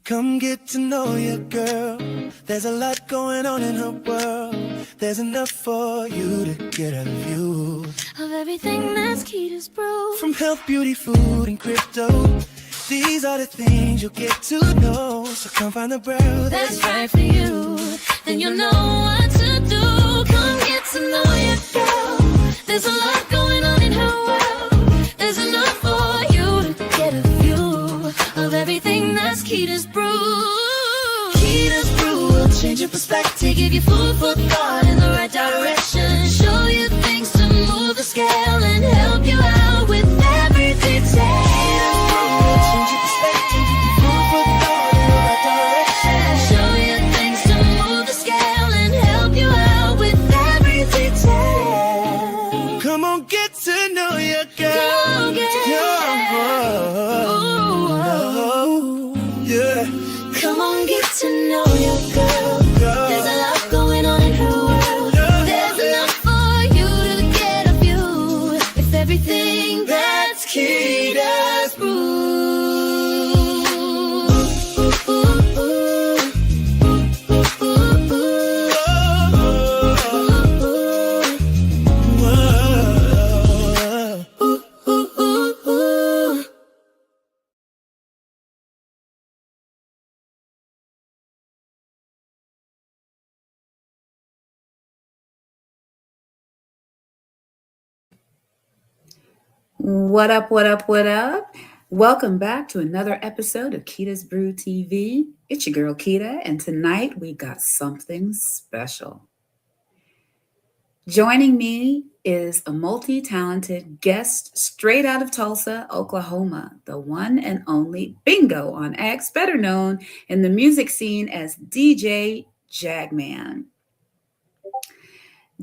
Come get to know your girl. There's a lot going on in her world. There's enough for you to get a view of everything that's Keda's Brew. From health, beauty, food, and crypto, these are the things you'll get to know. So come find the brew that's right for you. Then you'll know what to do. Come get to know your girl. There's a lot going on in her world. There's enough for you to get a view of everything that's Keda's Brew. Keda's Brew will change your perspective, give you food for thought in the right direction, show you things to move the scale and help you out with every detail. Keda's Brew will change your perspective, give you food for thought in the right direction, show you things to move the scale and help you out with every detail. Come on, get to know your girl. Come on, get to Come on, get to know your girl. There's a lot going on in her world. There's enough for you to get a view. It's everything that's Keda's Brew. What up, what up, what up? Welcome back to another episode of Keda's Brew TV. It's your girl Keda, and tonight we got something special. Joining me is a multi-talented guest straight out of Tulsa, Oklahoma, the one and only Bingo on X, better known in the music scene as DJ Jagman.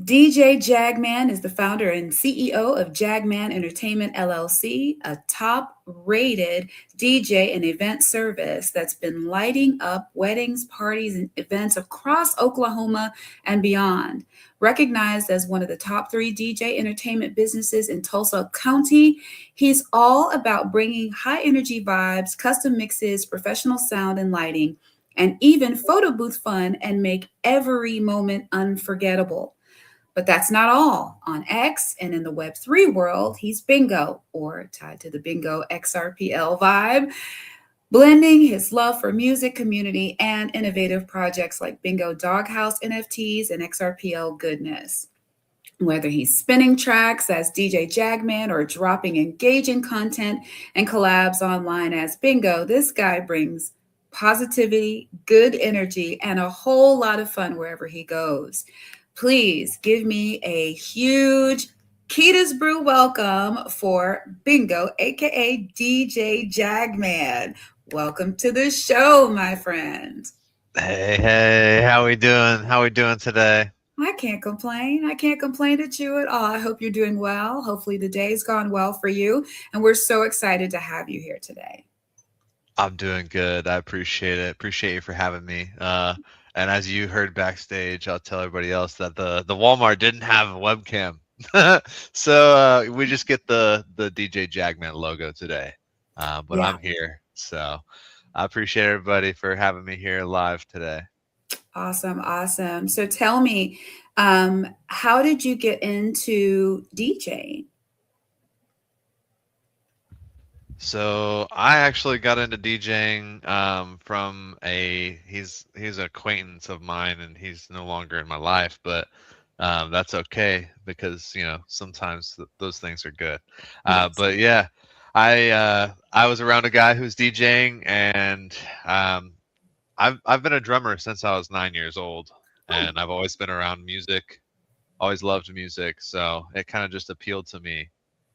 DJ Jagman is the founder and CEO of Jagman Entertainment LLC, a top-rated DJ and event service that's been lighting up weddings, parties, and events across Oklahoma and beyond. Recognized as one of the top 3 DJ entertainment businesses in Tulsa County, he's all about bringing high-energy vibes, custom mixes, professional sound and lighting, and even photo booth fun and make every moment unforgettable. But that's not all. On X and in the Web3 world, he's Bingo, or tied to the Bingo XRPL vibe, blending his love for music, community, and innovative projects like Bingo Doghouse NFTs and XRPL goodness. Whether he's spinning tracks as DJ Jagman or dropping engaging content and collabs online as Bingo, this guy brings positivity, good energy, and a whole lot of fun wherever he goes. Please give me a huge Keda's Brew welcome for Bingo, aka DJ Jagman. Welcome to the show, my friend. Hey, how we doing? How we doing today? I can't complain. I can't complain at you at all. I hope you're doing well. Hopefully the day's gone well for you, and we're so excited to have you here today. I'm doing good. I appreciate it. Appreciate you for having me. And as you heard backstage, I'll tell everybody else that the Walmart didn't have a webcam. So we just get the DJ Jagman logo today. But yeah. I'm here. So I appreciate everybody for having me here live today. Awesome. Awesome. So tell me, how did you get into DJing? So I actually got into DJing from he's an acquaintance of mine, and he's no longer in my life, but that's okay because sometimes those things are good. Yes. But yeah, I was around a guy who's DJing, and I've been a drummer since I was 9 years old, and I've always been around music, always loved music, so it kind of just appealed to me.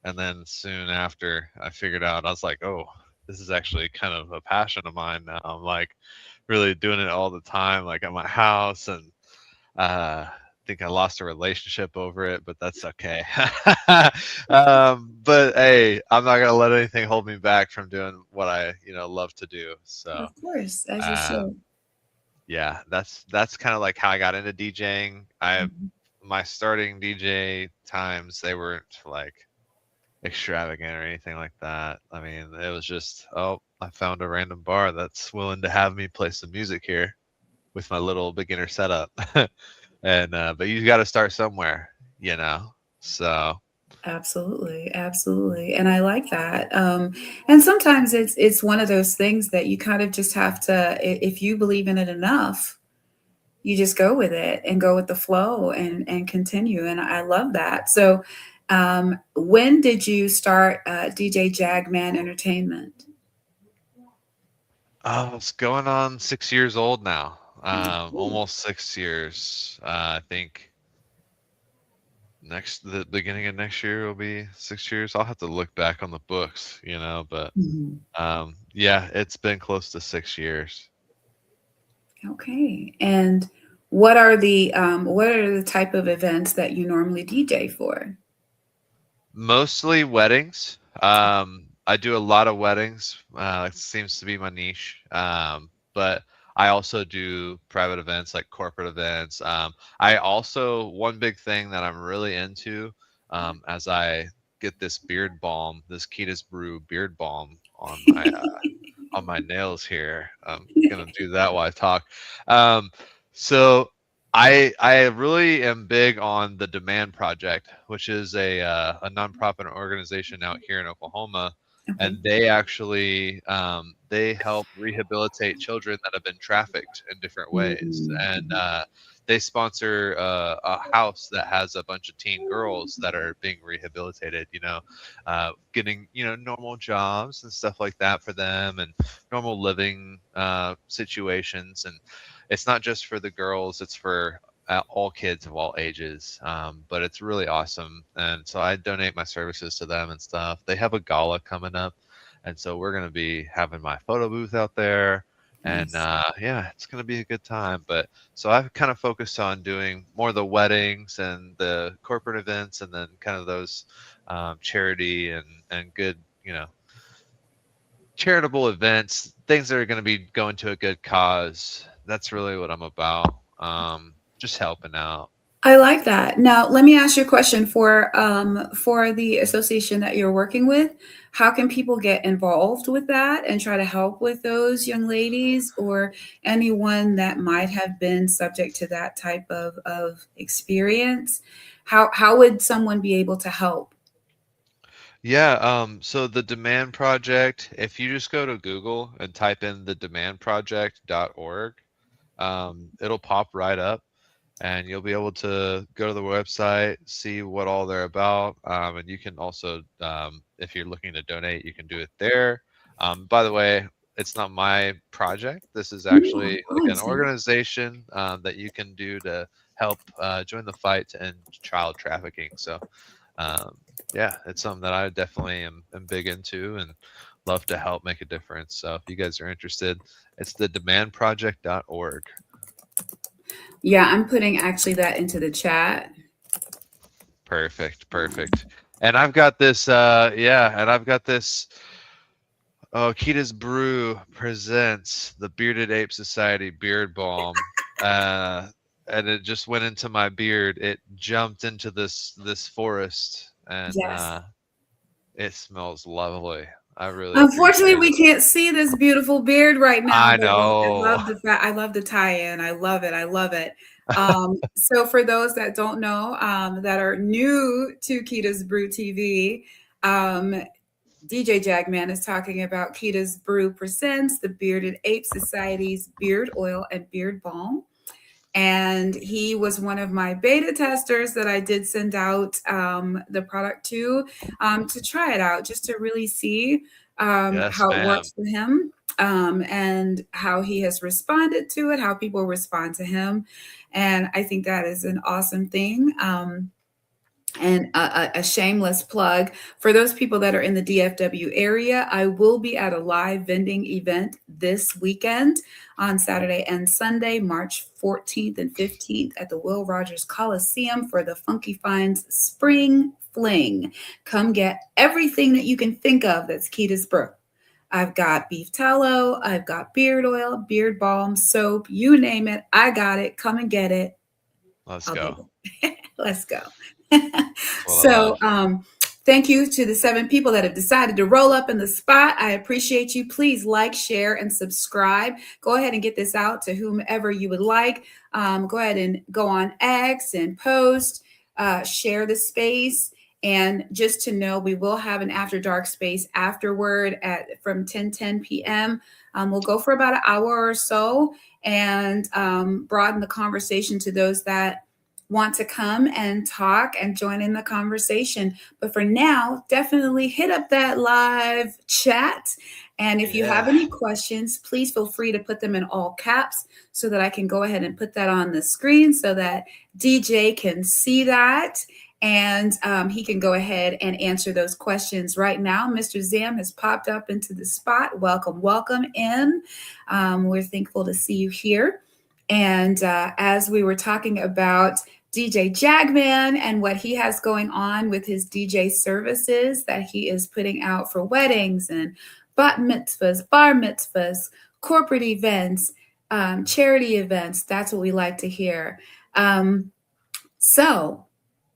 And then soon after, I figured out, I was like, oh, this is actually kind of a passion of mine now. I'm like really doing it all the time, like at my house. And I think I lost a relationship over it, but that's okay. But hey, I'm not going to let anything hold me back from doing what I, love to do. So, of course, as you should. Yeah, that's kind of like how I got into DJing. My starting DJ times, they weren't like extravagant or anything like that. I mean, it was just, oh, I found a random bar that's willing to have me play some music here with my little beginner setup. And but you got to start somewhere, you know. So Absolutely, absolutely, and I like that. And sometimes it's one of those things that you kind of just have to, if you believe in it enough, you just go with it and go with the flow and continue. And I love that. So, when did you start DJ Jagman Entertainment? it's going on 6 years old now. Almost 6 years. I think the beginning of next year will be 6 years. I'll have to look back on the books, you know, but Mhm. yeah, it's been close to 6 years. Okay, and what are the type of events that you normally DJ for? Mostly weddings. I do a lot of weddings. It seems to be my niche. But I also do private events like corporate events. I also one big thing that I'm really into, as I get this beard balm, this Keda's Brew beard balm on my nails here. I'm gonna do that while I talk. Um, so I really am big on the Demand Project, which is a nonprofit organization out here in Oklahoma, Okay. and they actually they help rehabilitate children that have been trafficked in different ways, and Mhm. they sponsor a house that has a bunch of teen girls that are being rehabilitated. Getting normal jobs and stuff like that for them, and normal living situations. And it's not just for the girls, it's for all kids of all ages. But it's really awesome. And so I donate my services to them and stuff. They have a gala coming up. And so we're going to be having my photo booth out there. And Nice. yeah, it's going to be a good time. But so I've kind of focused on doing more of the weddings and the corporate events, and then kind of those charity and good, charitable events, things that are going to be going to a good cause. That's really what I'm about. Just helping out. I like that. Now, let me ask you a question for the association that you're working with. How can people get involved with that and try to help with those young ladies or anyone that might have been subject to that type of experience? How would someone be able to help? Yeah, so the Demand Project, if you just go to Google and type in the demandproject.org, it'll pop right up, and you'll be able to go to the website, see what all they're about, and you can also, if you're looking to donate, you can do it there. By the way, it's not my project. This is Yeah, actually I like an understand. organization that you can do to help join the fight to end child trafficking. So um, yeah, it's something that I definitely am big into and love to help make a difference. So if you guys are interested, it's the demandproject.org. Yeah, I'm putting actually that into the chat. Perfect, perfect. And I've got this, yeah, and I've got this. Oh, Keda's Brew presents the Bearded Ape Society Beard Balm. Uh, and it just went into my beard. It jumped into this forest, and Yes. it smells lovely. I really Unfortunately, appreciate we it. can't see this beautiful beard right now, I but I know. love the fact I love the tie-in. I love it. I love it. So for those that don't know, that are new to Kita's Brew TV, DJ Jagman is talking about Kita's Brew presents the Bearded Ape Society's beard oil and beard balm. And he was one of my beta testers that I did send out the product to try it out, just to really see Yes, how it ma'am. works for him, and how he has responded to it, how people respond to him. And I think that is an awesome thing. And a shameless plug for those people that are in the DFW area. I will be at a live vending event this weekend on Saturday and Sunday, March 14th and 15th at the Will Rogers Coliseum for the Funky Finds Spring Fling. Come get everything that you can think of that's Kita's Brew. I've got beef tallow, I've got beard oil, beard balm, soap, you name it. I got it. Come and get it. Let's I'll be go. there. Let's go. That's what I So, love. Thank you to the 7 people that have decided to roll up in the spot. I appreciate you. Please like, share, and subscribe. Go ahead and get this out to whomever you would like. Go ahead and go on X and post, share the space. And just to know, we will have an after dark space afterward at from 10 p.m. We'll go for about an hour or so and broaden the conversation to those that want to come and talk and join in the conversation. But for now, definitely hit up that live chat. And if you have Yeah. any questions, please feel free to put them in all caps so that I can go ahead and put that on the screen so that DJ can see that. And he can go ahead and answer those questions right now. Mr. Zam has popped up into the spot. Welcome, welcome in. We're thankful to see you here. And as we were talking about DJ Jagman and what he has going on with his DJ services that he is putting out for weddings and bat mitzvahs, bar mitzvahs, corporate events, charity events. That's what we like to hear. So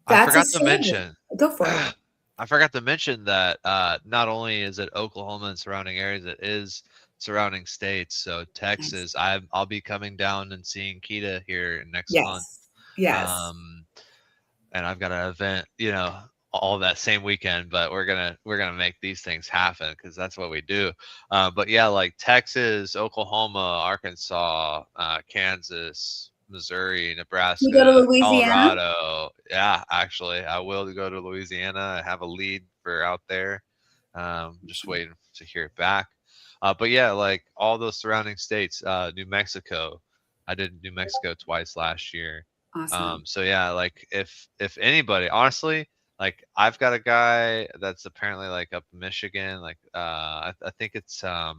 I that's a forgot to segue. mention. Go for it. I forgot to mention that not only is it Oklahoma and surrounding areas, it is surrounding states. So Nice. Texas, I'll be coming down and seeing Keda here next month. Yes. Yes. Um, and I've got an event, all that same weekend. But we're gonna make these things happen because that's what we do. But yeah, like Texas, Oklahoma, Arkansas, Kansas, Missouri, You go to Nebraska, Louisiana? Colorado. Yeah, actually, I will go to Louisiana. I have a lead for out there. Just waiting to hear it back. But yeah, like all those surrounding states, New Mexico. I did New Mexico twice last year. Awesome. So yeah, like if anybody, honestly, like I've got a guy that's apparently like up in Michigan. Like I think it's one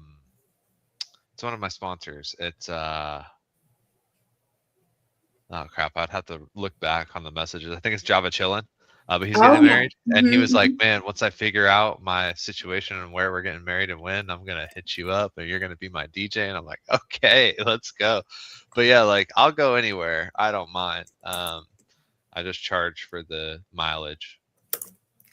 of my sponsors. It's oh crap, I'd have to look back on the messages. I think it's Java Chillin'. But he's Oh, getting yeah. married, and he Mhm, was like, mhm. "Man, once I figure out my situation and where we're getting married and when, I'm gonna hit you up, and you're gonna be my DJ." And I'm like, "Okay, let's go." But yeah, like I'll go anywhere. I don't mind. I just charge for the mileage.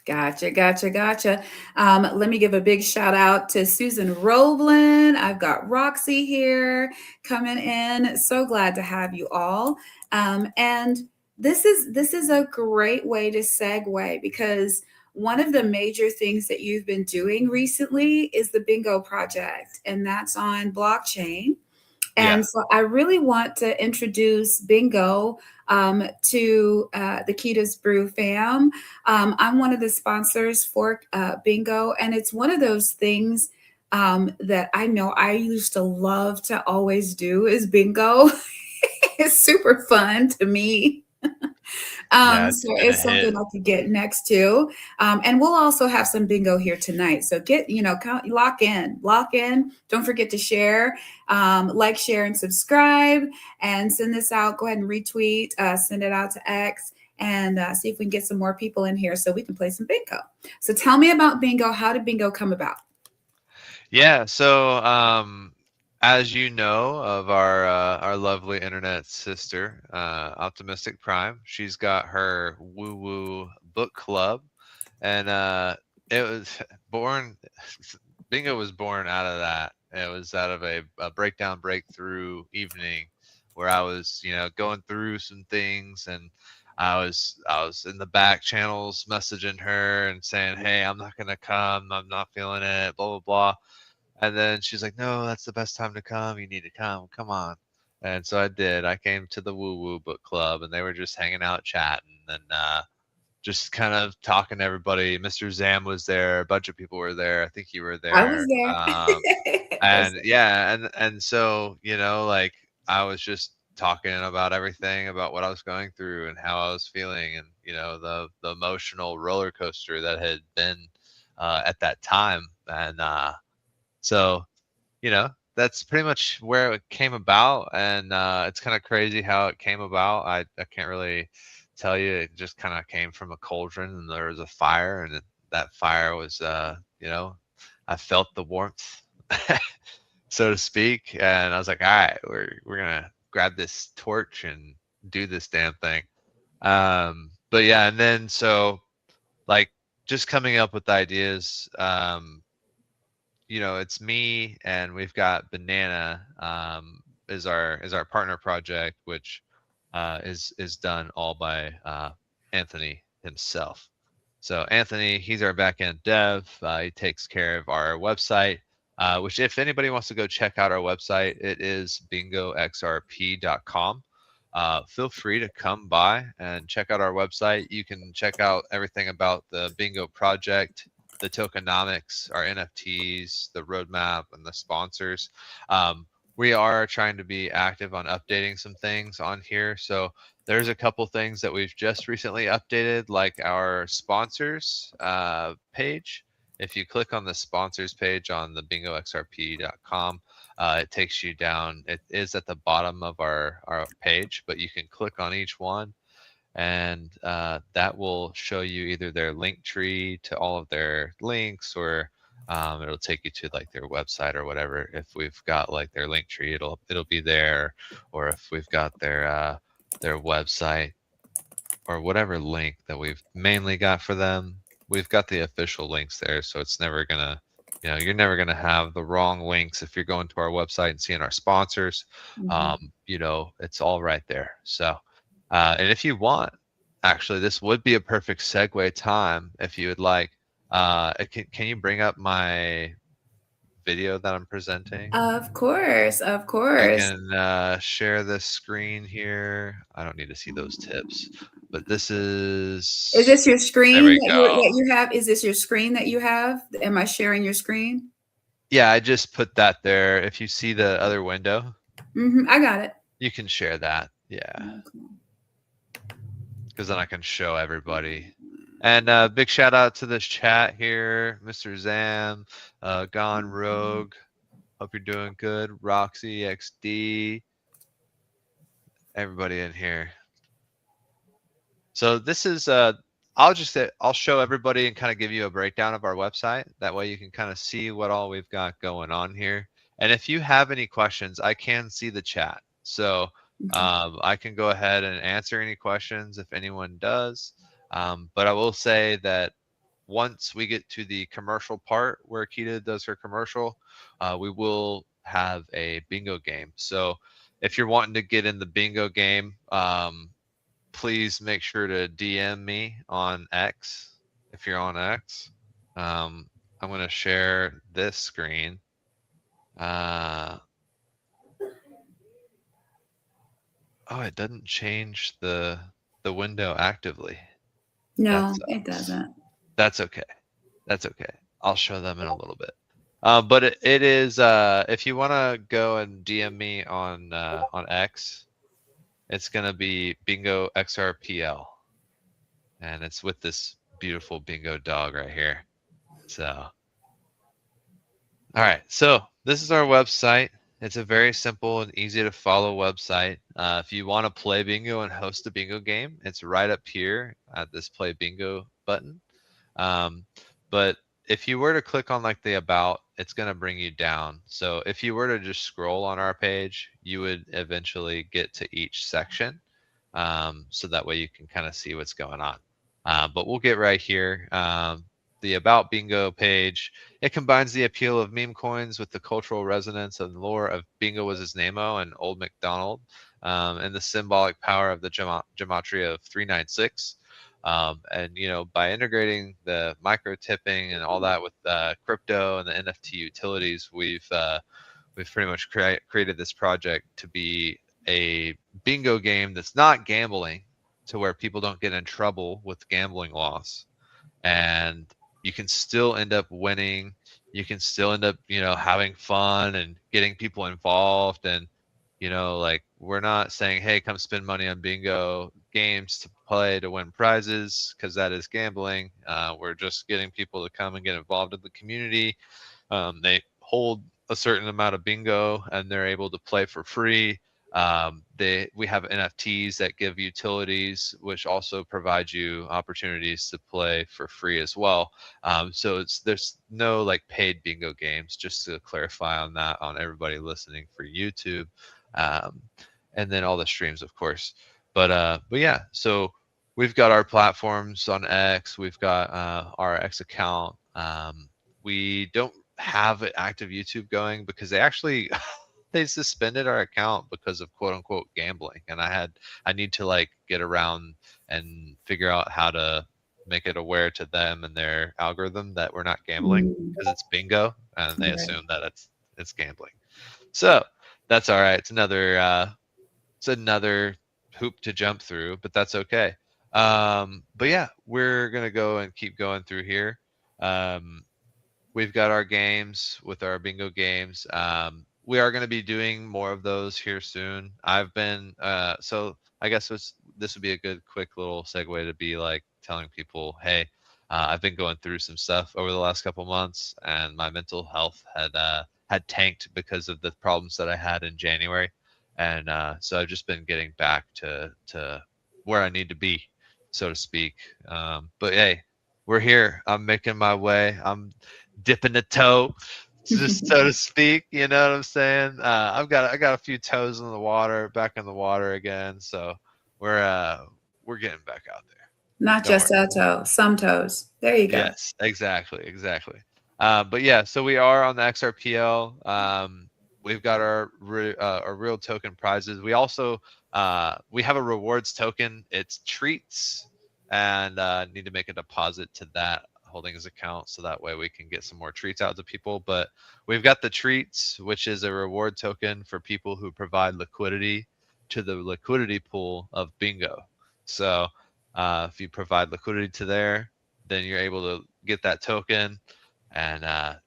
Gotcha, gotcha, gotcha. Let me give a big shout out to Susan Roblin. I've got Roxy here coming in. So glad to have you all. And this is a great way to segue because one of the major things that you've been doing recently is the Bingo Project, and that's on blockchain. Yeah, And so I really want to introduce Bingo to the Keda's Brew fam. I'm one of the sponsors for Bingo, and it's one of those things that I know I used to love to always do is bingo. It's super fun to me. yeah, So it's been a it's hit. something I could get next to. And we'll also have some bingo here tonight. So lock in. Don't forget to share, like, share, and subscribe, and send this out. Go ahead and retweet, send it out to X, and see if we can get some more people in here so we can play some bingo. So tell me about bingo. How did bingo come about? Yeah, so as you know of our lovely internet sister, Optimistic Prime, she's got her woo woo book club, and it was born. Bingo was born out of that. It was out of a breakdown breakthrough evening where I was, going through some things, and I was in the back channels messaging her and saying, "Hey, I'm not gonna come. I'm not feeling it." Blah blah blah. And then she's like, "No, that's the best time to come. You need to come. Come on." And so I did. I came to the Woo Woo Book Club, and they were just hanging out, chatting, and just kind of talking to everybody. Mr. Zam was there. A bunch of people were there. I think you were I was there. there. I was And yeah, and so like I was just talking about everything about what I was going through and how I was feeling, and the emotional roller coaster that had been at that time, and so, that's pretty much where it came about, and it's kind of crazy how it came about. I can't really tell you. It just kind of came from a cauldron, and there was a fire, and that fire was, I felt the warmth, so to speak, and I was like, all right, we're gonna grab this torch and do this damn thing. But yeah, and then so like just coming up with ideas. It's me, and we've got Banana, is our partner project, which is done all by Anthony himself. So Anthony, he's our backend dev. He takes care of our website, which if anybody wants to go check out our website, it is bingoxrp.com. Feel free to come by and check out our website. You can check out everything about the bingo project, the tokenomics, our NFTs, the roadmap, and the sponsors. We are trying to be active on updating some things on here. So there's a couple things that we've just recently updated, like our sponsors page. If you click on the sponsors page on the bingoxrp.com, it takes you down. It is at the bottom of our page, but you can click on each one, and that will show you either their link tree to all of their links, or it'll take you to like their website or whatever. If we've got like their link tree, it'll be there, or if we've got their website or whatever link that we've mainly got for them, we've got the official links there. So it's never gonna, you're never gonna have the wrong links if you're going to our website and seeing our sponsors. It's all right there. So, and if you want, actually, this would be a perfect segue time if you would like. Can you bring up my video that I'm presenting? Of course, of I course. can share this screen here. I don't need to see those tips, but this is. Is this your There screen we that go. you have? Is this your screen that you have? Am I sharing your screen? Yeah, I just put that there. If you see the other window, I got it. you can share that. Yeah, because then I can show everybody. And big shout out to this chat here, Mr. Zam, Gone Rogue. Hope you're doing good. Roxy XD, everybody in here. So this is I'll show everybody and kind of give you a breakdown of our website. That way you can kind of see what all we've got going on here. And if you have any questions, I can see the chat. So I can go ahead and answer any questions if anyone does. But I will say that once we get to the commercial part where Keda does her commercial, we will have a bingo game. So if you're wanting to get in the bingo game, please make sure to DM me on X if you're on X. I'm going to share this screen. It doesn't change the window actively. No, it doesn't. That's okay. That's okay. I'll show them in a little bit. But it is if you want to go and DM me on X, it's gonna be Bingo XRPL, and it's with this beautiful bingo dog right here. So, all right. So this is our website. It's a very simple and easy to follow website. If you want to play bingo and host a bingo game, it's right up here at this play bingo button. But if you were to click on like the about, it's going to bring you down. So if you were to just scroll on our page, you would eventually get to each section. So that way you can kind of see what's going on. But we'll get right here. The About Bingo page, it combines the appeal of meme coins with the cultural resonance and lore of Bingo was his name-o and Old MacDonald, and the symbolic power of the gematria of 396. And by integrating the micro tipping and all that with crypto and the NFT utilities, we've pretty much created this project to be a bingo game that's not gambling, to where people don't get in trouble with gambling laws, and you can still end up winning. You can still end up having fun and getting people involved. And like, we're not saying, hey, come spend money on bingo games to play to win prizes, because that is gambling. We're just getting people to come and get involved in the community. They hold a certain amount of bingo and they're able to play for free. We have NFTs that give utilities, which also provide you opportunities to play for free as well. So there's no like paid bingo games, just to clarify on that, on everybody listening for YouTube, and then all the streams, of course. But yeah, so we've got our platforms on X. We've got our X account. We don't have an active YouTube going because they actually they suspended our account because of quote unquote gambling, and I need to like get around and figure out how to make it aware to them and their algorithm that we're not gambling Mm, because it's bingo and they right. assume that it's gambling. So that's all right. It's another hoop to jump through, but that's okay. But yeah, we're gonna go and keep going through here. Um, we've got our games with our bingo games. We are going to be doing more of those here soon. I've been so I guess this would be a good quick little segue to be like telling people, hey, I've been going through some stuff over the last couple months, and my mental health had tanked because of the problems that I had in January, and so I've just been getting back to where I need to be, so to speak. But hey, we're here. I'm making my way. I'm dipping a toe, just so to speak. You know what I'm saying? I got a few toes in the water, back in the water again. So we're getting back out there. Not Don't worry. just a toe, some toes. There you go. Yes, exactly, exactly. But yeah, so we are on the XRPL. We've got our real token prizes. We also we have a rewards token. It's treats, and need to make a deposit to that holdings account so that way we can get some more treats out to people. But we've got the treats, which is a reward token for people who provide liquidity to the liquidity pool of bingo. So if you provide liquidity to there, then you're able to get that token, and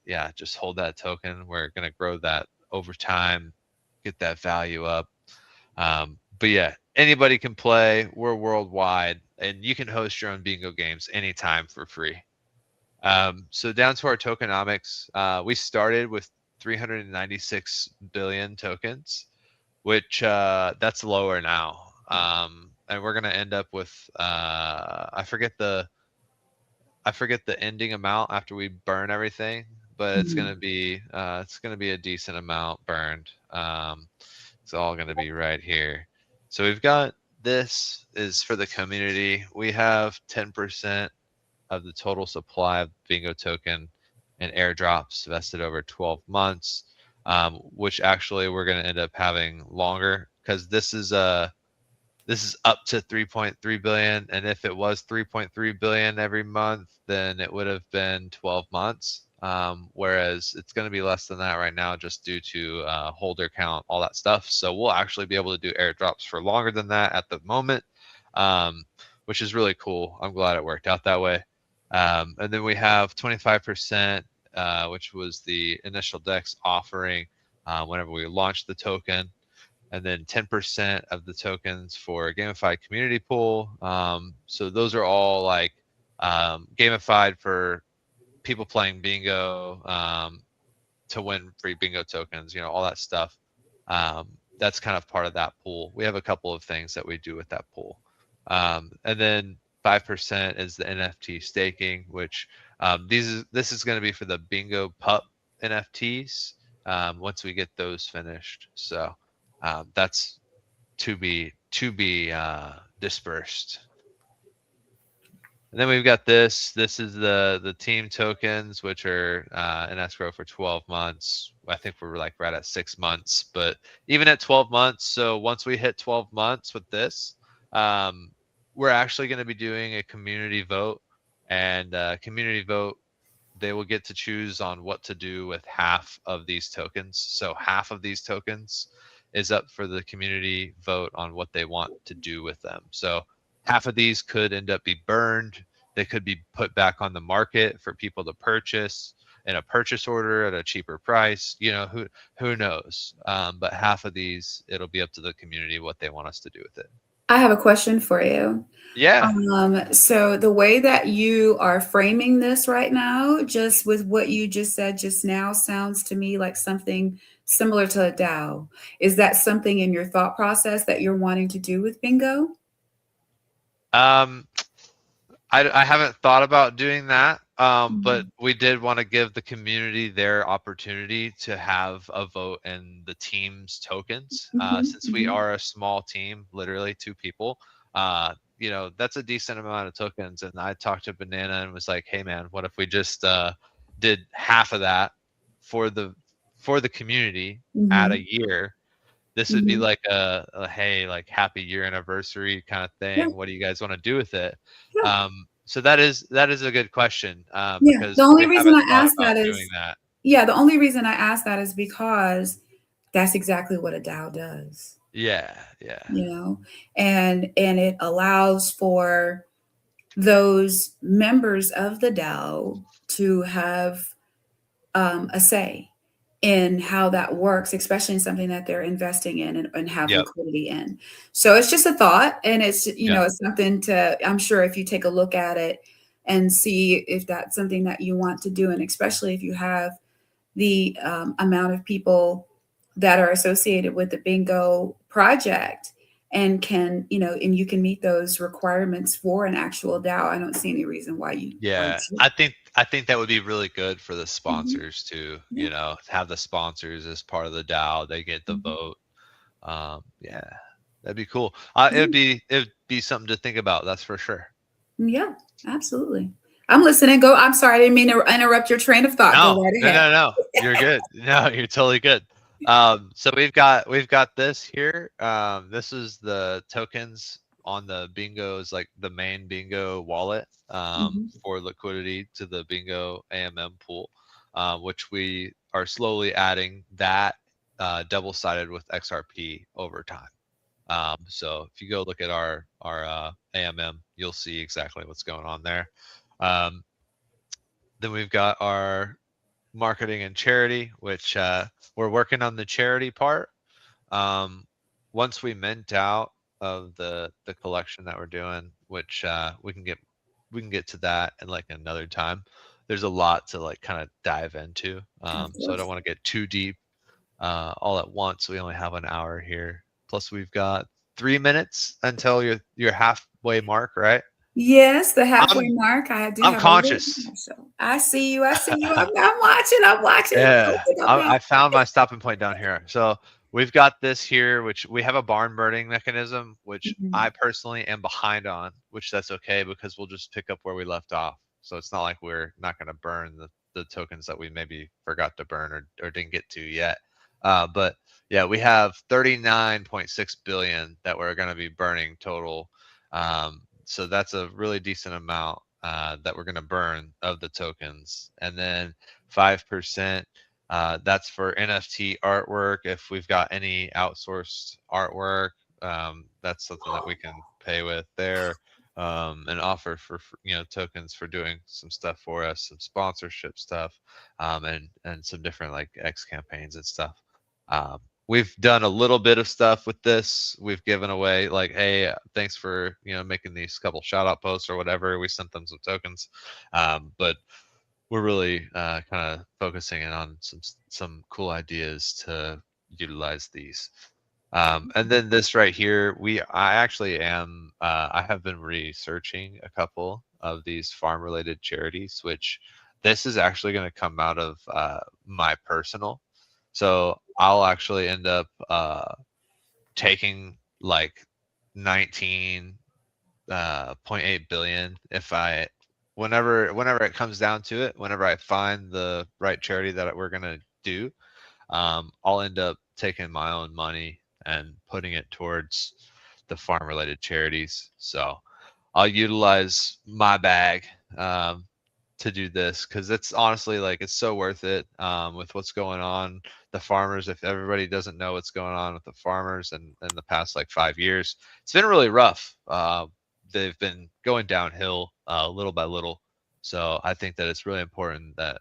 yeah, just hold that token. We're going to grow that over time, get that value up. But yeah, anybody can play. We're worldwide, and you can host your own bingo games anytime for free. So down to our tokenomics, we started with 396 billion tokens, which that's lower now. And we're gonna end up with I forget the ending amount after we burn everything, but Mhm. it's gonna be a decent amount burned. It's all gonna be right here. So we've got this is for the community. We have 10% of the total supply of bingo token and airdrops vested over 12 months, which actually we're gonna end up having longer because this is up to 3.3 billion, and if it was 3.3 billion every month, then it would have been 12 months, whereas it's going to be less than that right now just due to holder count, all that stuff. So we'll actually be able to do airdrops for longer than that at the moment, um, which is really cool. I'm glad it worked out that way. And then we have 25%, which was the initial dex offering whenever we launched the token, and then 10% of the tokens for a gamified community pool. So those are all like gamified for people playing bingo, to win free bingo tokens, all that stuff. That's kind of part of that pool. We have a couple of things that we do with that pool. And then 5% is the NFT staking, which this is going to be for the bingo pup NFTs once we get those finished. So that's to be dispersed. And then we've got this. This is the team tokens, which are in escrow for 12 months. I think we're like right at 6 months, but even at 12 months. So once we hit 12 months with this, we're actually going to be doing a community vote, and community vote, they will get to choose on what to do with half of these tokens. So half of these tokens is up for the community vote on what they want to do with them. So half of these could end up be burned. They could be put back on the market for people to purchase in a purchase order at a cheaper price. Who knows? But half of these, it'll be up to the community what they want us to do with it. I have a question for you. Yeah. So the way that you are framing this right now, just with what you just said just now, sounds to me like something similar to a DAO. Is that something in your thought process that you're wanting to do with bingo? Um, I haven't thought about doing that, but Mhm. we did want to give the community their opportunity to have a vote in the team's tokens. Mhm, Since we mhm. are a small team, literally two people, that's a decent amount of tokens. And I talked to Banana and was like, hey man, what if we just did half of that for the community at Hmm. a year? This would be Hmm. like a hey, like happy year anniversary kind of Yeah, thing. What do you guys want to do with it? yeah, So that is a good question, yeah. The because only we reason haven't I thought asked about that doing is, that. yeah, the only reason I asked that is because that's exactly what a DAO does, Yeah, yeah, you know, and it allows for those members of the DAO to have a say in how that works, especially in something that they're investing in and have yep, liquidity in. So it's just a thought, and it's yeah, it's something to. I'm sure if you take a look at it and see if that's something that you want to do, and especially if you have the amount of people that are associated with the bingo project and can and you can meet those requirements for an actual DAO. I don't see any reason why you yeah. should. I think that would be really good for the Mhm. sponsors to, Yeah. have the sponsors as part of the DAO. They get the Mhm. vote. Yeah, that'd be cool. Yeah. It'd be something to think about. That's for sure. Yeah, absolutely. I'm listening. Go. I'm sorry. I didn't mean to interrupt your train of thought. Go No, right no, ahead. no, no. You're good. No, you're totally good. So we've got this here. This is the tokens on the bingo's, like the main bingo wallet, Mhm. for liquidity to the bingo AMM pool, which we are slowly adding that double-sided with XRP over time. So if you go look at our AMM, you'll see exactly what's going on there. Um, then we've got our marketing and charity, which we're working on the charity part. Um, Once we mint out of the collection that we're doing, which we can get to that in like another time. There's a lot to like kind of dive into, Of so I course. don't want to get too deep all at once. We only have an hour here. Plus, we've got 3 minutes until your halfway mark, right? Yes, the halfway I'm mark. I do I'm have a little conscious. commercial. I see you. I see you. I'm watching. I'm watching. Don't Yeah, think I'm not. I found my stopping point down here. So we've got this here, which we have a barn burning mechanism, which Mhm. I personally am behind on, which that's okay because we'll just pick up where we left off. So it's not like we're not going to burn the tokens that we maybe forgot to burn or didn't get to yet. But yeah, we have 39.6 billion that we're going to be burning total. So that's a really decent amount that we're going to burn of the tokens. And then 5%. That's for NFT artwork. If we've got any outsourced artwork, that's something that we can pay with there, and offer for tokens for doing some stuff for us, some sponsorship stuff, and some different like X campaigns and stuff. Um, we've done a little bit of stuff with this. We've given away like, hey, thanks for making these couple shout out posts or whatever. We sent them some tokens, but we're really kind of focusing in on some cool ideas to utilize these. And then this right here, I actually am I have been researching a couple of these farm related charities, which this is actually going to come out of my personal. So I'll actually end up taking like 19 .8 billion if I whenever it comes down to it, whenever I find the right charity that we're gonna do, I'll end up taking my own money and putting it towards the farm related charities. So I'll utilize my bag to do this because it's honestly like it's so worth it, with what's going on. The farmers, if everybody doesn't know what's going on with the farmers in the past like 5 years, it's been really rough. They've been going downhill little by little. So I think that it's really important that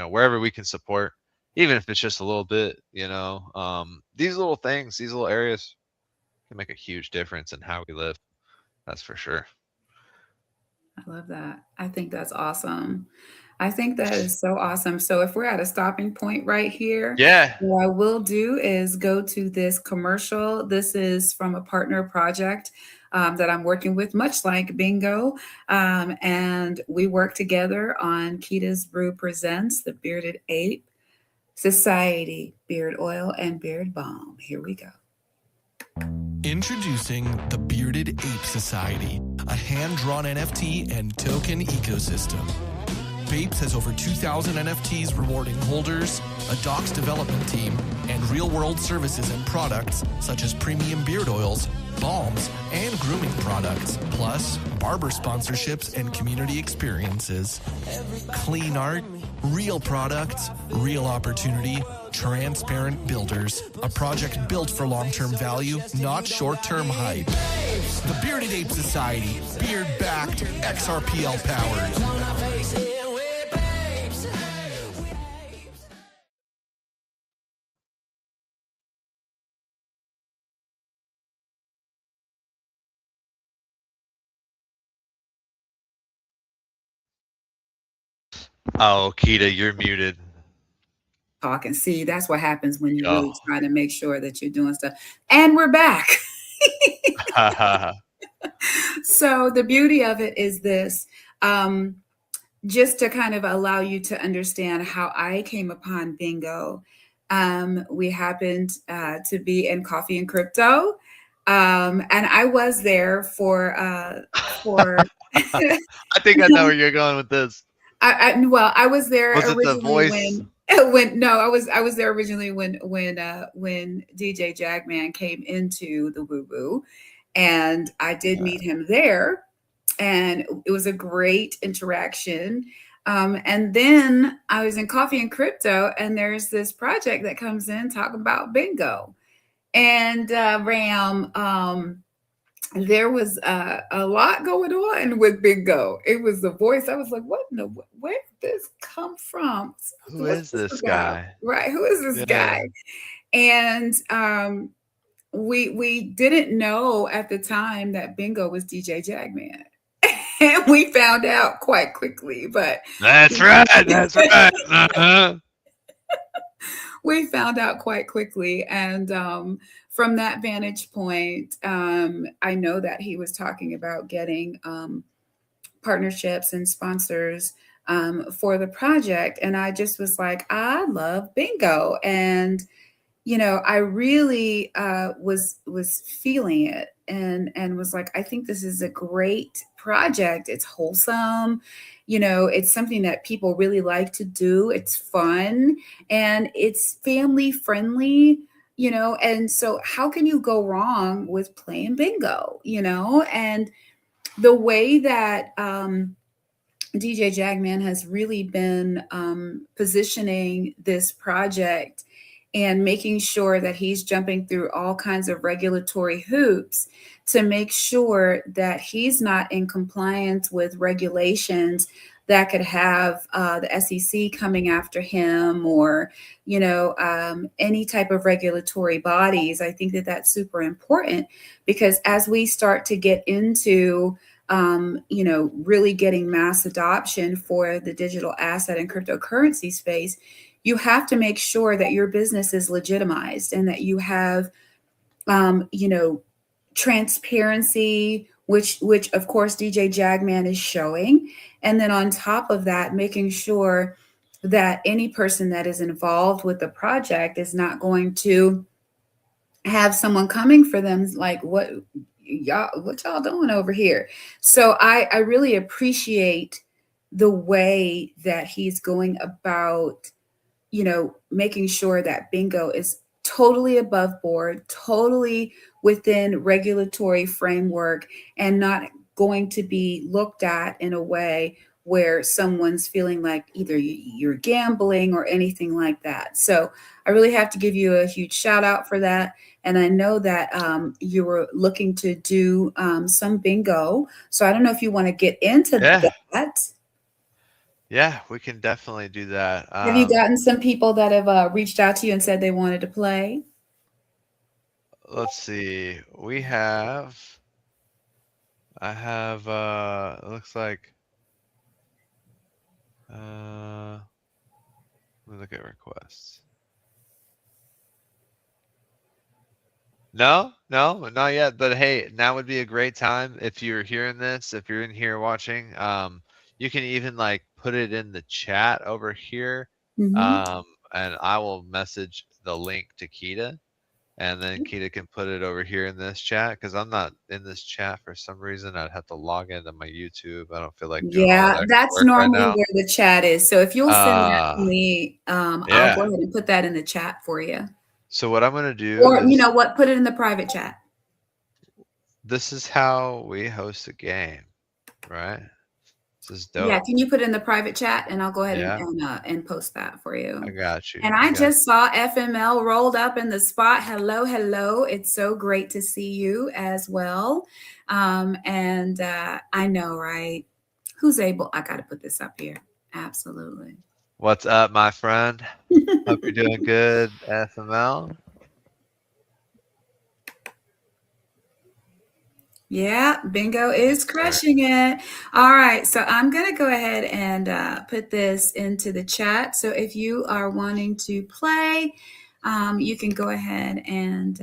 wherever we can support, even if it's just a little bit, these little things, these little areas can make a huge difference in how we live. That's for sure. I love that. I think that's awesome. I think that is so awesome. So if we're at a stopping point right here, Yeah. what I will do is go to this commercial. This is from a partner project that I'm working with, much like Bingo. And we work together on Keda's Brew Presents the Bearded Ape Society Beard Oil and Beard Balm. Here we go. Introducing the Bearded Ape Society, a hand-drawn NFT and token ecosystem. Vapes has over 2,000 NFTs rewarding holders, a Docs development team, and real-world services and products such as premium beard oils, balms, and grooming products, plus barber sponsorships and community experiences. Clean art, real products, real opportunity, transparent builders. A project built for long-term value, not short-term hype. The Bearded Ape Society, beard-backed, XRPL powered. Oh, Keda, you're muted. Talk and see. That's what happens when you Oh. really try to make sure that you're doing stuff. And we're back. So the beauty of it is this. Just to kind of allow you to understand how I came upon bingo. We happened to be in Coffee and Crypto, and I was there for. I think I know where you're going with this. Well, I was there Was it the originally voice? when no, I was there originally when DJ Jagman came into the Woo Woo, and I did meet him there, and it was a great interaction. And then I was in Coffee and Crypto, and there's this project that comes in talking about bingo, and Ram. There was a lot going on with bingo. It was the voice. I was like, "What in the? Where did this come from? Who What's is this this about? guy? Right? Who is this Yeah. guy?" And we didn't know at the time that bingo was DJ Jagman. And we found out quite quickly, but That's right. That's right. Uh-huh. we found out quite quickly. And from that vantage point, I know that he was talking about getting partnerships and sponsors for the project. And I just was like, I love bingo. And you know, I really was feeling it and was like, I think this is a great project. It's wholesome, you know, it's something that people really like to do. It's fun and it's family friendly, you know, and so how can you go wrong with playing bingo, you know? And the way that DJ Jagman has really been positioning this project and making sure that he's jumping through all kinds of regulatory hoops to make sure that he's not in compliance with regulations that could have the SEC coming after him or, you know, any type of regulatory bodies. I think that that's super important because as we start to get into you know, really getting mass adoption for the digital asset and cryptocurrency space, you have to make sure that your business is legitimized and that you have, you know, transparency, which of course DJ Jagman is showing, and then on top of that, making sure that any person that is involved with the project is not going to have someone coming for them like what y'all doing over here. So I really appreciate the way that he's going about, you know, making sure that bingo is totally above board, totally within regulatory framework, and not going to be looked at in a way where someone's feeling like either you're gambling or anything like that. So I really have to give you a huge shout out for that. And I know that you were looking to do some bingo. So I don't know if you want to get into Yeah. that. Yeah, we can definitely do that. Have you gotten some people that have reached out to you and said they wanted to play? Let's see. I have it looks like let me look at requests. No, not yet. But hey, now would be a great time if you're hearing this, if you're in here watching. You can even like put it in the chat over here. Mhm. And I will message the link to Keda, and then Keda can put it over here in this chat because I'm not in this chat for some reason. I'd have to log into my YouTube. I don't feel like doing all that Yeah, extra that's work right normally now. where the chat is. So if you'll send that to me, I'll Yeah. go ahead and put that in the chat for you. So what I'm gonna do Or you is know what? Put it in the private chat. this is how we host a game, right? This is Yeah, dope. can you put it in the private chat and I'll go ahead Yeah, and post that for you. I got you. And I I got just saw FML rolled up in the spot. Hello, hello. It's so great to see you as well. I know, right? Who's able? I got to put this up here. Absolutely. What's up, my friend? Hope you're doing good, FML. Yeah, bingo is Yes, sir. crushing it. All right, so I'm going to go ahead and put this into the chat. So if you are wanting to play, you can go ahead and.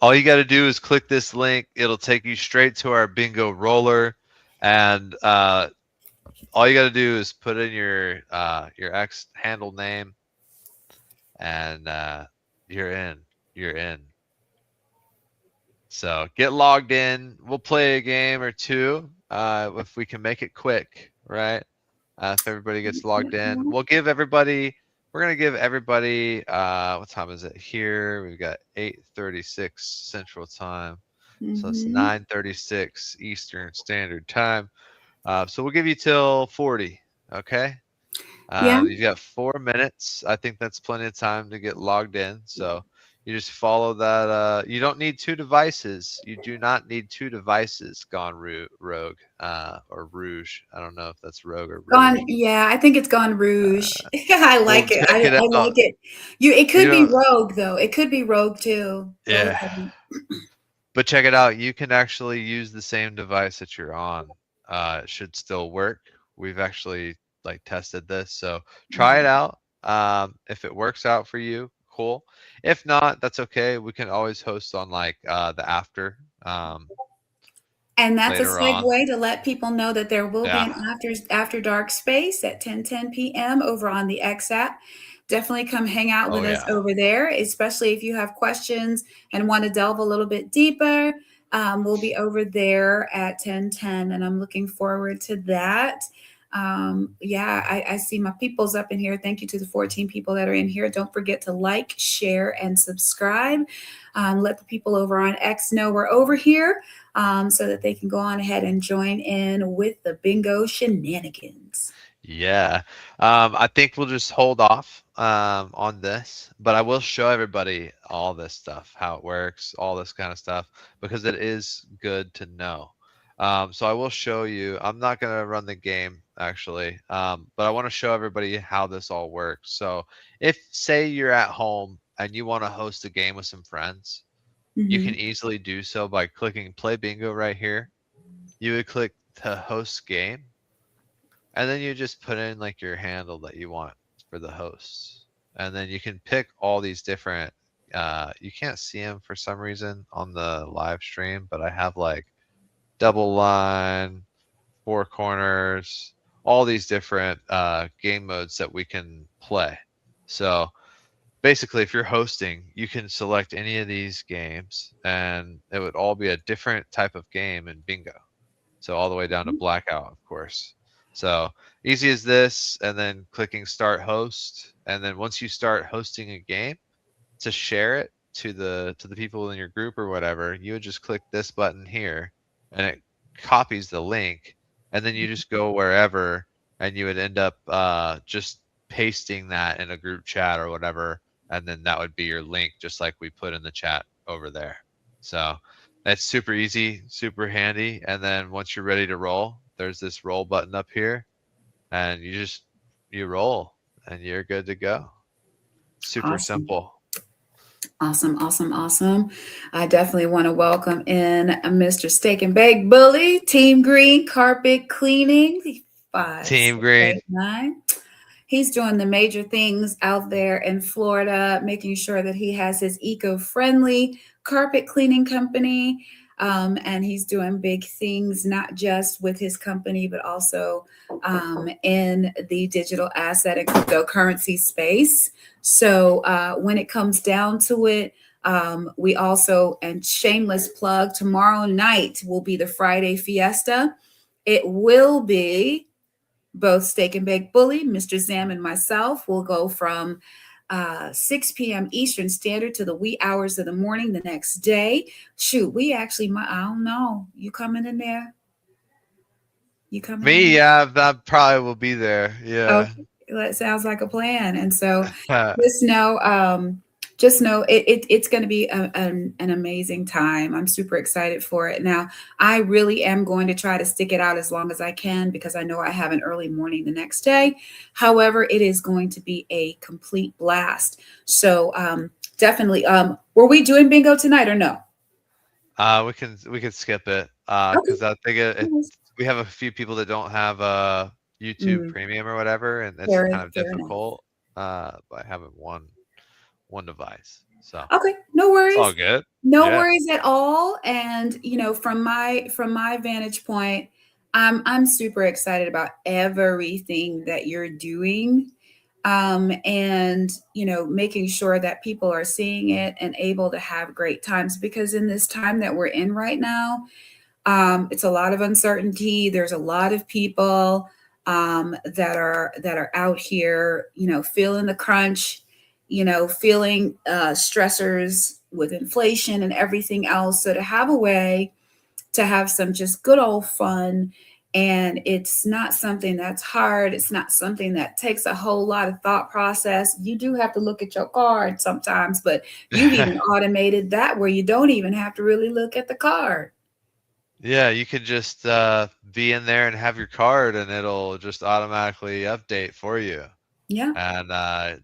All you got to do is click this link. It'll take you straight to our bingo roller, and all you got to do is put in your X handle name, and you're in. You're in. So get logged in. We'll play a game or two if we can make it quick, right? If everybody gets logged in, we'll give everybody. We're gonna give everybody. What time is it here? We've got 8:36 Central Time, so it's 9:36 Eastern Standard Time. So we'll give you till 40. Okay. Yeah. You've got 4 minutes. I think that's plenty of time to get logged in. So you just follow that. You don't need two devices. You do not need two devices. Gone rogue or rouge. I don't know if that's rogue or rouge. Gone, yeah, I think it's Gone Rouge. I Well, like it. check it I out. like it. It You could be don't. Rogue though. It could be Rogue too. Both Yeah. of them. But check it out. You can actually use the same device that you're on. It should still work. We've actually like tested this, so try it out. If it works out for you, cool. If not, that's okay. We can always host on like the after And that's a later on. segue to let people know that there will be Yeah. an after dark space at 10 p.m. over on the X app. Definitely come hang out with Oh us yeah. over there, especially if you have questions and want to delve a little bit deeper. We'll be over there at 10:10, and I'm looking forward to that. Yeah, I see my people's up in here. Thank you to the 14 people that are in here. Don't forget to like, share, and subscribe. Let the people over on X know we're over here so that they can go on ahead and join in with the bingo shenanigans. Yeah. I think we'll just hold off on this, but I will show everybody all this stuff, how it works, all this kind of stuff, because it is good to know. So I will show you. I'm not going to run the game actually, but I want to show everybody how this all works. So if, say, you're at home and you want to host a game with some friends, you can easily do so by clicking play bingo right here. You would click to host game, and then you just put in like your handle that you want for the hosts. And then you can pick all these different, you can't see them for some reason on the live stream, but I have like double line, four corners, all these different game modes that we can play. So basically, if you're hosting, you can select any of these games and it would all be a different type of game in bingo. So all the way down to blackout, of course. So easy as this, and then clicking start host. And then once you start hosting a game, to share it to the people in your group or whatever, you would just click this button here and it copies the link, and then you just go wherever and you would end up just pasting that in a group chat or whatever, and then that would be your link, just like we put in the chat over there. So that's super easy, super handy. And then once you're ready to roll, there's this roll button up here, and you roll and you're good to go. Super Awesome. simple. Awesome. I definitely want to welcome in Mr. Steak and Bake Bully, Team Green Carpet Cleaning, 5689. He's doing the major things out there in Florida, making sure that he has his eco-friendly carpet cleaning company. And he's doing big things, not just with his company, but also in the digital asset and cryptocurrency space. So when it comes down to it, we also, and shameless plug, tomorrow night will be the Friday Fiesta. It will be both Steak and Bake Bully, Mr. Zam, and myself will go from 6 p.m. Eastern Standard to the wee hours of the morning the next day. Shoot, we actually, I don't know. You coming in there? You coming in Me, there? yeah, that probably will be there. Yeah. Okay, that sounds like a plan. And so just know, it's going to be an amazing time. I'm super excited for it. Now, I really am going to try to stick it out as long as I can because I know I have an early morning the next day. However, it is going to be a complete blast. So definitely, were we doing bingo tonight or no? We can skip it Okay. because I think Yes. we have a few people that don't have YouTube Mm, Premium or whatever, and it's fair, kind of fair enough. difficult by having one device. So Okay, no it's all worries. good. No Yeah. worries at all. And from my vantage point, I'm super excited about everything that you're doing. And making sure that people are seeing it and able to have great times because in this time that we're in right now, it's a lot of uncertainty. There's a lot of people that are out here, feeling the crunch, feeling stressors with inflation and everything else. So to have a way to have some just good old fun, and it's not something that's hard. It's not something that takes a whole lot of thought process. You do have to look at your card sometimes, but you've even automated that where you don't even have to really look at the card. Yeah, you can just be in there and have your card, and it'll just automatically update for you. Yeah. And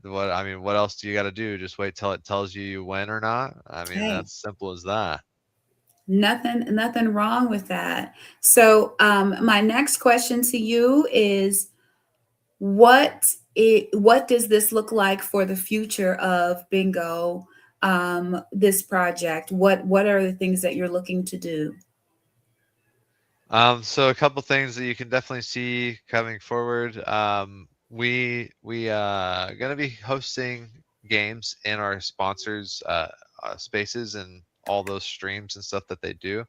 what else do you got to do? Just wait till it tells you you win or not. I mean, Hey, that's simple as that. nothing wrong with that. So, my next question to you is what does this look like for the future of bingo, this project? What are the things that you're looking to do? So a couple things that you can definitely see coming forward. We gonna be hosting games in our sponsors' spaces and all those streams and stuff that they do.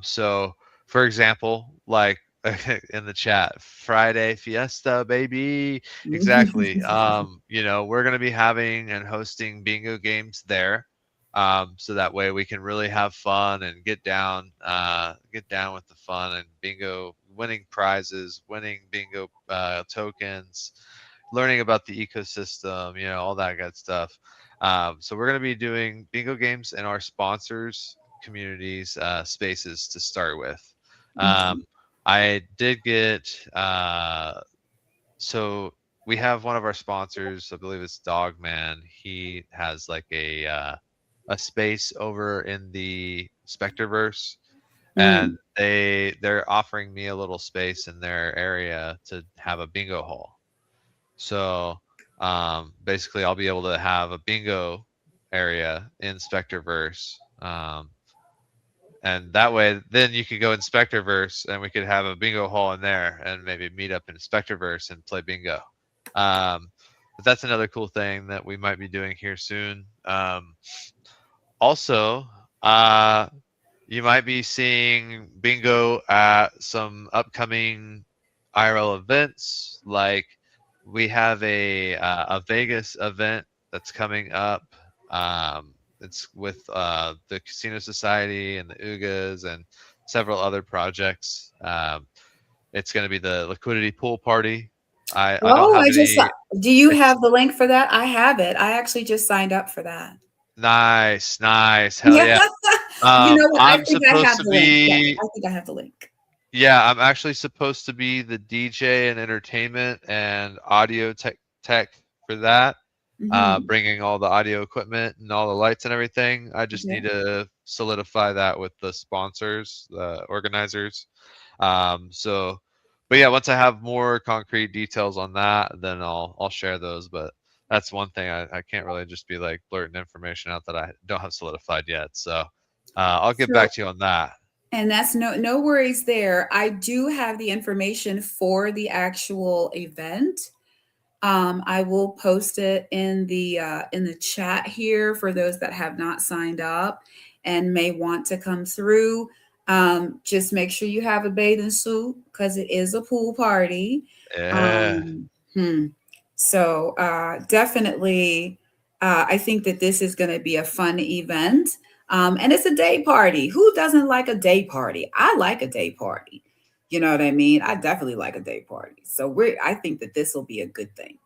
So, for example, like in the chat, Friday Fiesta, baby. Exactly. We're going to be having and hosting bingo games there. So that way we can really have fun and get down with the fun and bingo, winning prizes, winning bingo tokens, learning about the ecosystem, all that good stuff. So we're going to be doing bingo games in our sponsors communities spaces to start with. Okay. I did get so we have one of our sponsors, I believe it's Dogman. He has like a space over in the Specterverse, and Mm, they're offering me a little space in their area to have a bingo hall. So basically, I'll be able to have a bingo area in Specterverse. And that way, then you could go Inspectorverse, and we could have a bingo hall in there, and maybe meet up in Inspectorverse and play bingo. Um, but that's another cool thing that we might be doing here soon. Also, uh, you might be seeing bingo at some upcoming IRL events. Like we have a Vegas event that's coming up. It's with the Casino Society and the UGAs and several other projects. It's going to be the Liquidity Pool Party. I don't oh, have I just saw. any. Do you It's have the link for that? I have it. I actually just signed up for that. nice, nice, hell Yeah. yeah. You know what? I I'm think I supposed have to the link. Yeah, be I think I have the link. Yeah, I'm actually supposed to be the DJ and entertainment and audio tech for that, Hmm. bringing all the audio equipment and all the lights and everything. I just Okay. need to solidify that with the sponsors, the organizers. So, but yeah, once I have more concrete details on that, then I'll share those. But that's one thing I can't really just be like blurting information out that I don't have solidified yet. So I'll get So, back to you on that. and that's no worries there. I do have the information for the actual event. I will post it in the chat here for those that have not signed up and may want to come through. Just make sure you have a bathing suit because it is a pool party. Yeah. Um, hmm. So definitely, I think that this is going to be a fun event. And it's a day party. Who doesn't like a day party? I like a day party. You know what I mean? I definitely like a day party. So I think that this will be a good thing.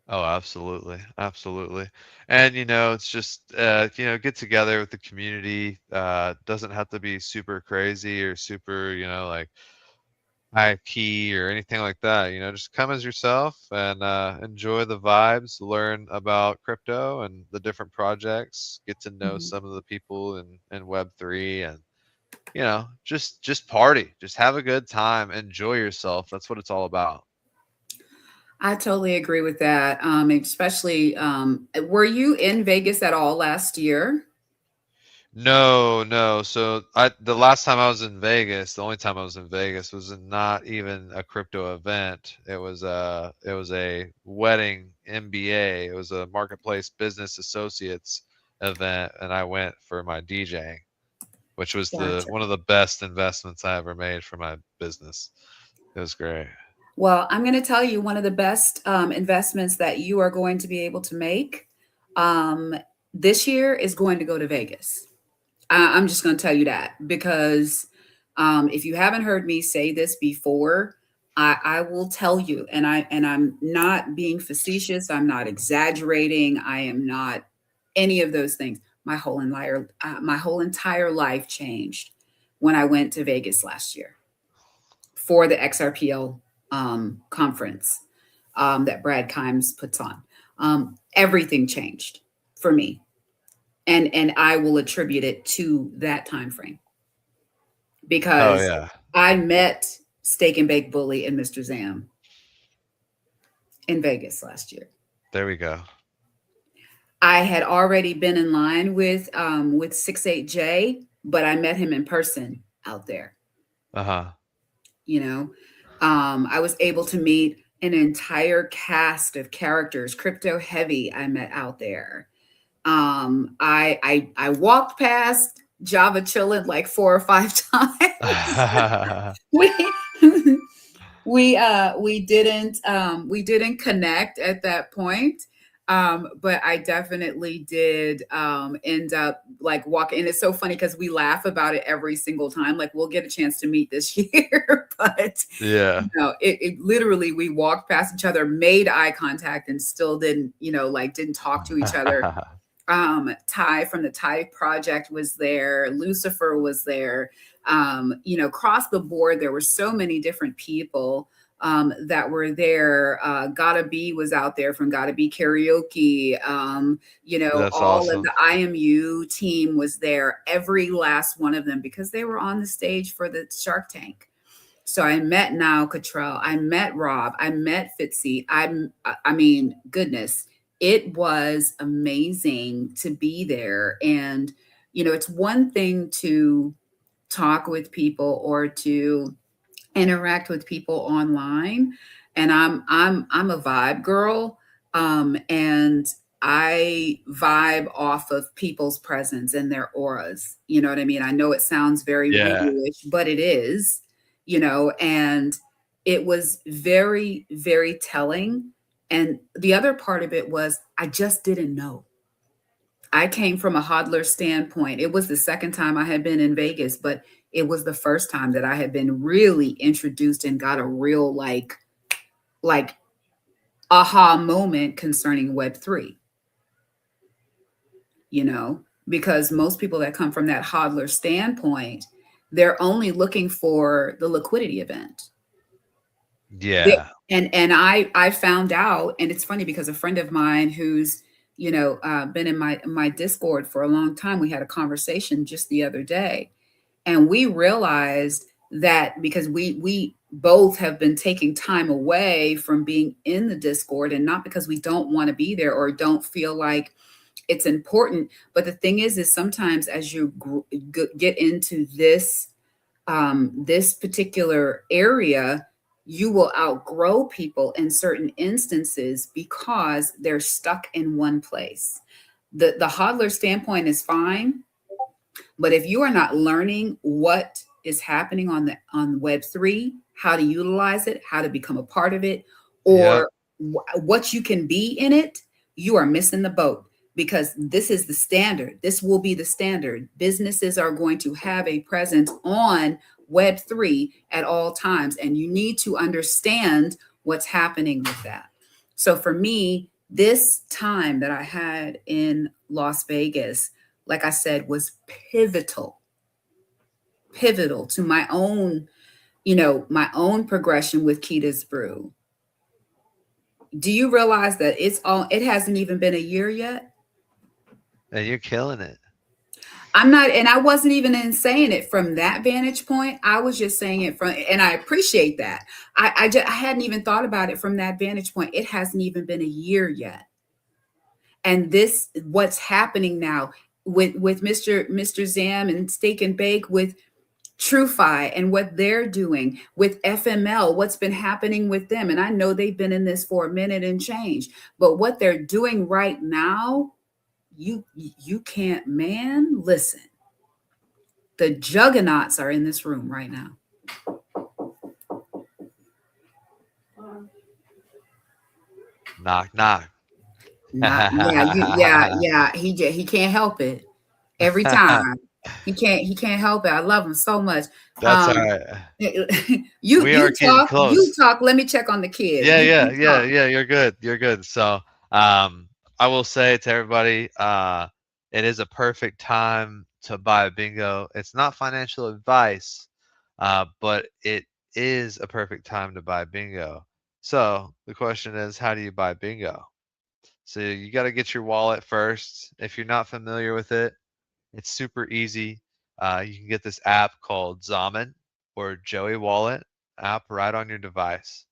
Oh, absolutely, absolutely. And it's just get together with the community. Doesn't have to be super crazy or super, like high key or anything like that. Just come as yourself and enjoy the vibes, learn about crypto and the different projects, get to know Mhm. some of the people in Web3, and just party, just have a good time, enjoy yourself. That's what it's all about. I totally agree with that. Especially, were you in Vegas at all last year? No, no. So the last time I was in Vegas, the only time I was in Vegas was not even a crypto event. It was a wedding MBA. It was a marketplace business associates event, and I went for my DJing, which was the Gotcha. one of the best investments I ever made for my business. It was great. Well, I'm going to tell you one of the best investments that you are going to be able to make um, this year is going to go to Vegas. I'm just going to tell you that because if you haven't heard me say this before, I will tell you, and I'm not being facetious. I'm not exaggerating. I am not any of those things. My whole entire life changed when I went to Vegas last year for the XRPL conference that Brad Kimes puts on. Everything changed for me, and I will attribute it to that time frame Oh because yeah, I met Steak and Bake Bully and Mr. Zam in Vegas last year. there we go. I had already been in line with 68J, but I met him in person out there. Uh-huh. You know, I was able to meet an entire cast of characters, crypto heavy. I met out there. I walked past Java chillin' like 4 or 5 times. we we didn't connect at that point. But I definitely did end up like walking, and it's so funny because we laugh about it every single time, like we'll get a chance to meet this year. But Yeah. it literally, we walked past each other, made eye contact, and still didn't, like didn't talk to each other. Ty from the Ty Project was there. Lucifer was there. Across the board, there were so many different people that were there. Gotta Be was out there from Gotta Be Karaoke. That's All of awesome. the IMU team was there. Every last one of them because they were on the stage for the Shark Tank. So I met Niall Cottrell, I met Rob, I met Fitzy. I mean, goodness, it was amazing to be there. And it's one thing to talk with people or to interact with people online, and I'm a vibe girl, and I vibe off of people's presence and their auras. You know what I mean? I know it sounds very Yeah. woo-woo-ish, but it is, and it was very, very telling. And the other part of it was I just didn't know. I came from a hodler standpoint. It was the second time I had been in Vegas, but it was the first time that I had been really introduced and got a real like aha moment concerning Web3, because most people that come from that hodler standpoint, they're only looking for the liquidity event. They, Yeah. and I found out, and it's funny because a friend of mine who's been in my Discord for a long time, we had a conversation just the other day, and we realized that because we both have been taking time away from being in the Discord, and not because we don't want to be there or don't feel like it's important. But the thing is sometimes as you get into this particular area, you will outgrow people in certain instances because they're stuck in one place. The hodler standpoint is fine, but if you are not learning what is happening on Web3, how to utilize it, how to become a part of it, Yep. or what you can be in it, you are missing the boat, because this is the standard. This will be the standard. Businesses are going to have a presence on Web3 at all times, and you need to understand what's happening with that. So for me, this time that I had in Las Vegas, like I said, was pivotal to my own, my own progression with Keda's Brew. Do you realize that it hasn't even been a year yet? And you're killing it. I'm not, and I wasn't even in saying it from that vantage point. I was just saying it from, and I appreciate that. I hadn't even thought about it from that vantage point. It hasn't even been a year yet. And this, what's happening now with Mr. Zam and Steak and Bake, with TrueFi and what they're doing with FML, what's been happening with them. And I know they've been in this for a minute and change, but what they're doing right now, you can't, man, listen. The juggernauts are in this room right now. Knock, knock. Yeah. He can't help it every time. He can't help it. I love him so much. That's all right. You We are getting close. You talk. Let me check on the kids. Yeah. You're good. You're good. So, I will say to everybody, it is a perfect time to buy a bingo. It's not financial advice, but it is a perfect time to buy bingo. So the question is, how do you buy bingo? So you got to get your wallet first. If you're not familiar with it, it's super easy. You can get this app called Zamen or Joey Wallet app right on your device.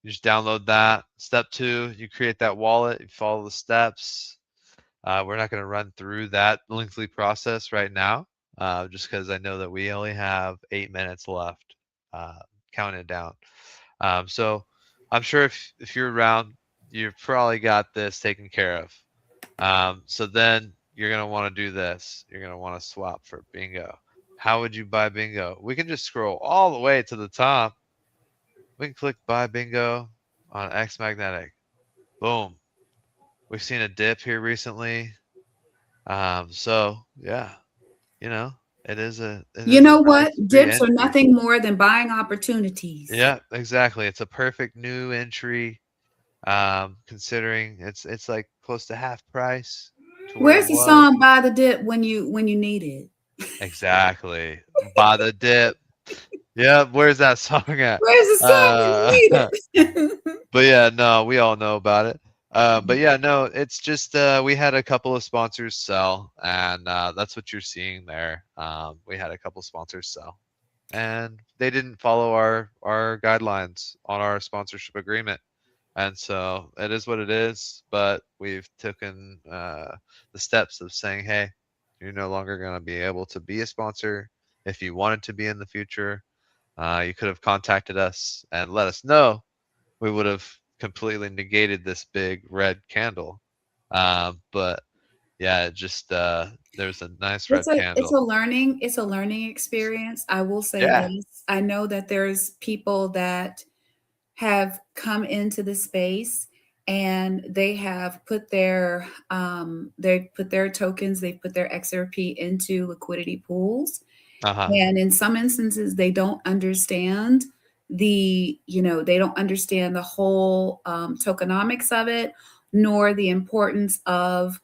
You just download that. Step 2, you create that wallet. You follow the steps. We're not going to run through that lengthy process right now, just because I know that we only have 8 minutes left, counting it down. So I'm sure if you're around, you've probably got this taken care of. So then you're going to want to do this. You're going to want to swap for bingo. How would you buy bingo? We can just scroll all the way to the top. We can click buy bingo on X Magnetic. Boom. We've seen a dip here recently. So yeah, it is a You know nice what? Dips are re-entry. nothing more than buying opportunities. Yeah, exactly. It's a perfect new entry. Considering it's like close to half price to where it Where's the was. song "Buy the Dip" when you need it? Exactly. Buy the dip. Yeah, where's that song at? Where's the song when you need it? But yeah, no, we all know about it. But yeah, no, it's just we had a couple of sponsors sell, and that's what you're seeing there. We had a couple sponsors sell, and they didn't follow our guidelines on our sponsorship agreement, and so it is what it is. But we've taken the steps of saying, hey, you're no longer going to be able to be a sponsor. If you wanted to be in the future, you could have contacted us and let us know. We would have completely negated this big red candle. But yeah, it just there's a nice red It's candle. a learning experience. I will say Yeah. this. I know that there's people that have come into the space and they have put their tokens, they put their XRP into liquidity pools. Uh-huh. And in some instances, they don't understand they don't understand the whole tokenomics of it, nor the importance of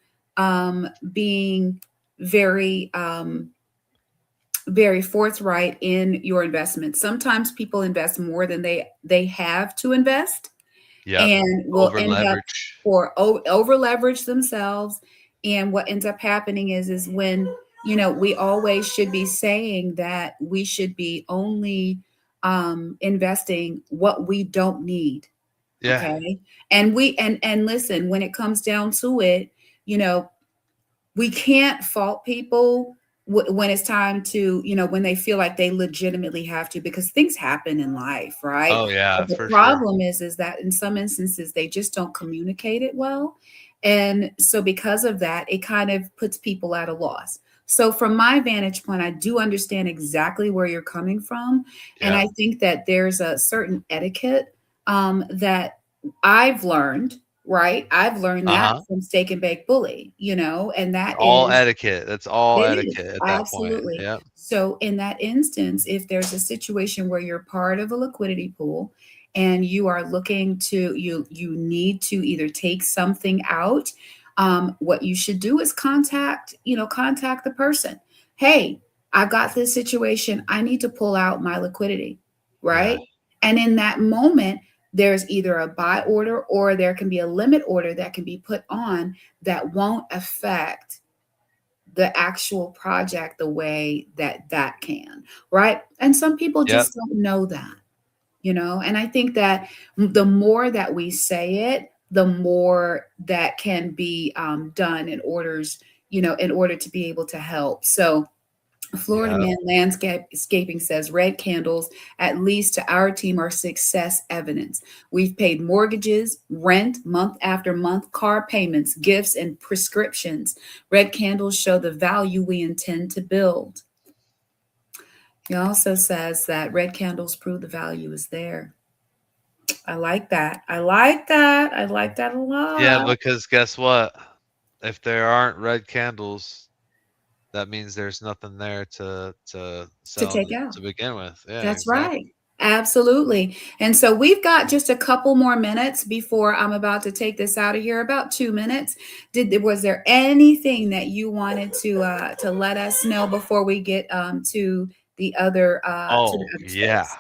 being very, very forthright in your investment. Sometimes people invest more than they have to invest, Yep. and will Over end up leverage. over leverage themselves. And what ends up happening is when we always should be saying that we should be only investing what we don't need. Yeah. Okay. And listen, when it comes down to it, we can't fault people when it's time to, when they feel like they legitimately have to, because things happen in life, right? Oh yeah, But the for sure. problem is that in some instances they just don't communicate it well. And so because of that, it kind of puts people at a loss. So from my vantage point, I do understand exactly where you're coming from. And Yeah. I think that there's a certain etiquette that I've learned, right? I've learned that Uh-huh. from Steak and Bake Bully, and It's that all is etiquette. That's all it is, etiquette at that point. absolutely. Yep. So in that instance, if there's a situation where you're part of a liquidity pool and you are looking to you need to either take something out, what you should do is contact the person. Hey, I've got this situation. I need to pull out my liquidity, Yeah. right? And in that moment, there's either a buy order or there can be a limit order that can be put on that won't affect the actual project the way that can, right? And some people Yep. just don't know that. And I think that the more that we say it, the more that can be done in order to be able to help. So Florida Yeah. Man Landscaping says red candles, at least to our team, are success evidence. We've paid mortgages, rent, month after month, car payments, gifts, and prescriptions. Red candles show the value we intend to build. He also says that red candles prove the value is there. I like that. I like that. I like that a Yeah, lot. because guess what? If there aren't red candles, that means there's nothing there to To sell take out. to begin with. Yeah, That's right. exactly. Absolutely. And so we've got just a couple more minutes before I'm about to take this out of here. About 2 minutes. Was there anything that you wanted to let us know before we get to the other Oh, yeah. space?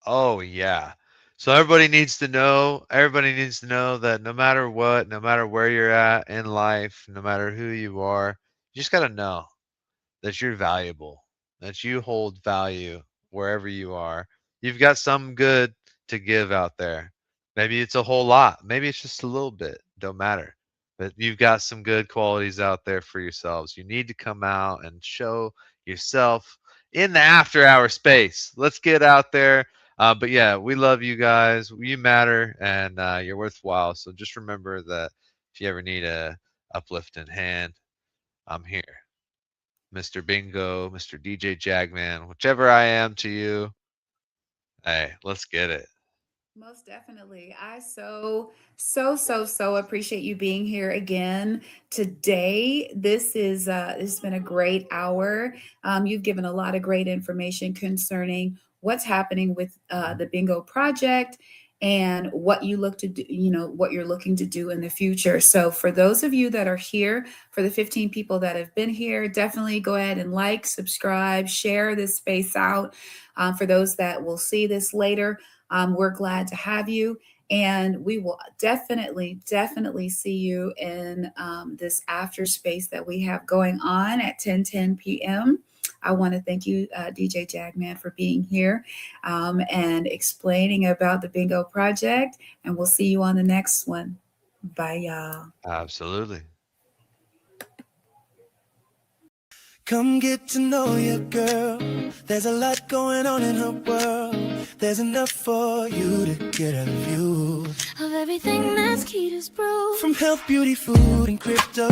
Oh, yeah. So everybody needs to know that no matter what, no matter where you're at in life, no matter who you are, you just got to know that you're valuable, that you hold value wherever you are. You've got some good to give out there. Maybe it's a whole lot, maybe it's just a little bit, don't matter. But you've got some good qualities out there for yourselves. You need to come out and show yourself in the after hour space. Let's get out there. But yeah, we love you guys. You matter, and you're worthwhile. So just remember that if you ever need a uplifting hand, I'm here. Mr. Bingo, Mr. DJ Jagman, whichever I am to you. Hey, let's get it. Most definitely. I so appreciate you being here again today. This has been a great hour. You've given a lot of great information concerning what's happening with the Bingo project and what you look to do, what you're looking to do in the future. So for those of you that are here, for the 15 people that have been here, definitely go ahead and like, subscribe, share this space out. For those that will see this later, we're glad to have you. And we will definitely see you in this after space that we have going on at 10:10 p.m. I want to thank you, DJ Jagman, for being here and explaining about the Bingo Project. And we'll see you on the next one. Bye, y'all. Absolutely. Come get to know your girl. There's a lot going on in her world. There's enough for you to get a view of everything that's Keda's Brew. From health, beauty, food, and crypto,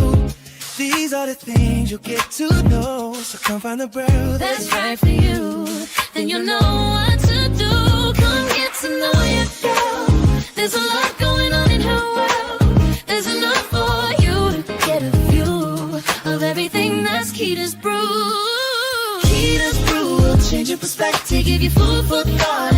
these are the things you'll get to know. So come find the brew that's right for you. Then you'll know what to do. Come get to know your girl. There's a lot going on in her world. There's enough for you to get a view of everything that's Keda's Brew. Keda's Brew will change your perspective, give you food for thought.